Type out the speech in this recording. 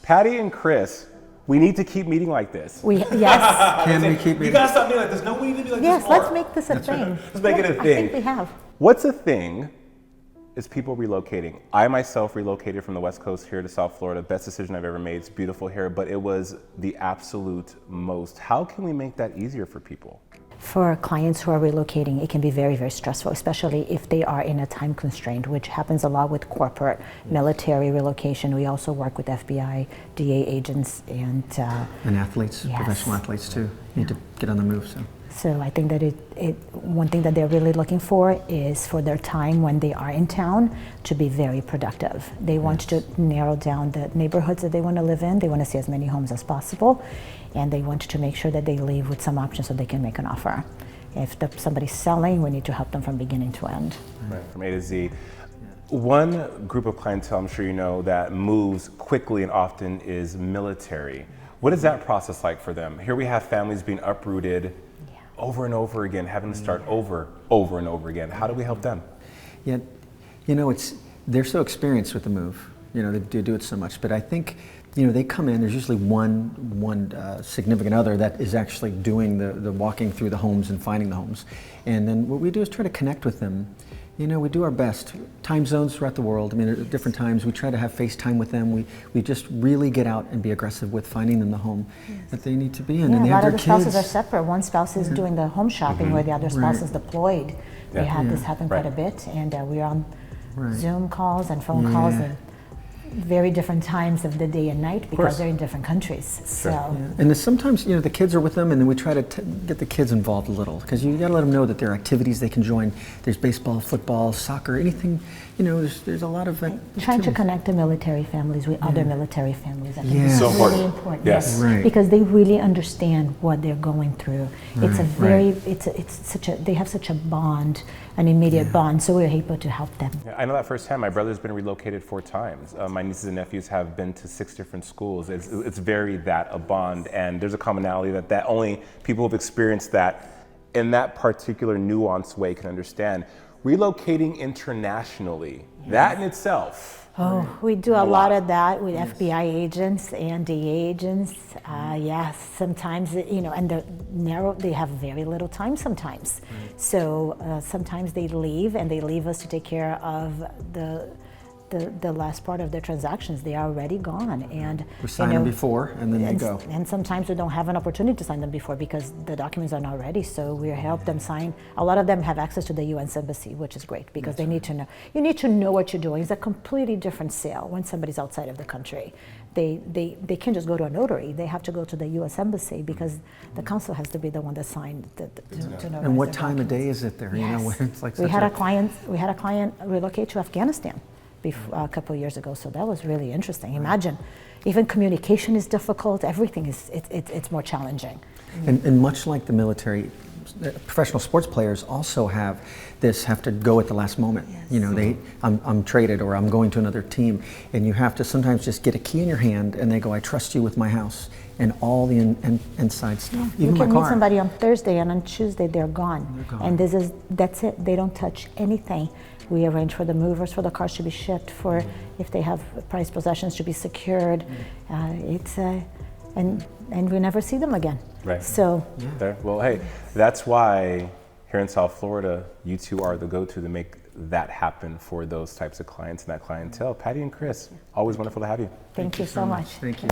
Patty and Chris, we need to keep meeting like this. Yes. Can we keep meeting? You gotta stop meeting like this. No, we need to be like Yes, this more. let's make this a thing. Right. Let's make it a thing. I think we have. What's a thing is people relocating. I myself relocated from the West Coast here to South Florida. Best decision I've ever made. It's beautiful here, but it was the absolute most. How can we make that easier for people? For clients who are relocating, it can be very, very stressful, especially if they are in a time constraint, which happens a lot with corporate, military relocation. We also work with FBI, DA agents, and athletes, yes. professional athletes too, need to get on the move. So I think that one thing that they're really looking for is for their time when they are in town to be very productive. They want to narrow down the neighborhoods that they want to live in. They want to see as many homes as possible, and they want to make sure that they leave with some options so they can make an offer. If somebody's selling, we need to help them from beginning to end. Right, from A to Z. One group of clientele, I'm sure you know, that moves quickly and often is military. What is that process like for them? Here we have families being uprooted over and over again, having to start over and over again. How do we help them? Yeah, they're so experienced with the move. They do it so much. But I think, they come in. There's usually one significant other that is actually doing the walking through the homes and finding the homes. And then what we do is try to connect with them. We do our best. Time zones throughout the world. At different times, we try to have FaceTime with them. We just really get out and be aggressive with finding them the home that they need to be in. Yeah, and they a lot have of their the kids. spouses are separate. One spouse is doing the home shopping where the other spouse is deployed. We had this happen quite a bit, and we're on Zoom calls and phone calls at very different times of the day and night because they're in different countries. Sure. And sometimes the kids are with them, and then we try to get the kids involved a little, because you got to let them know that there are activities they can join. There's baseball, football, soccer, anything. There's a lot of trying to connect the military families with other military families. I think Yes. is So really important. important. Yes. Right. Because they really understand what they're going through. It's a very they have such a bond, an immediate bond. So we're able to help them. I know that firsthand. My brother's been relocated 4 times. My nieces and nephews have been to 6 different schools. It's very a bond, and there's a commonality that only people who've experienced that in that particular nuanced way can understand. Relocating internationally, that in itself. Oh, we do a lot of that with FBI agents and DA agents. Yes, sometimes, and they have very little time sometimes. So sometimes they leave, and they leave us to take care of the last part of their transactions. They are already gone, and we sign them before, and then they go. And sometimes we don't have an opportunity to sign them before because the documents are not ready. So we help them sign. A lot of them have access to the U.S. Embassy, which is great because they need to know. You need to know what you're doing. It's a completely different sale when somebody's outside of the country. They can't just go to a notary. They have to go to the U.S. Embassy because the consul has to be the one that signed to notarize. And what their time of documents. day is it there? Yes. It's like we had a client relocate to Afghanistan a couple of years ago, so that was really interesting. Imagine, even communication is difficult. Everything it's more challenging. And much like the military, professional sports players also have to go at the last moment. Yes. I'm traded, or I'm going to another team, and you have to sometimes just get a key in your hand, and they go, "I trust you with my house and all the inside stuff, You even can my meet car." somebody on Thursday, and on Tuesday they're gone. And that's it. They don't touch anything. We arrange for the movers, for the cars to be shipped, for if they have prized possessions to be secured. And we never see them again. Right. So. Well, hey, that's why here in South Florida, you two are the go-to to make that happen for those types of clients and that clientele. Patty and Chris, always wonderful to have you. Thank you so much. Thank you.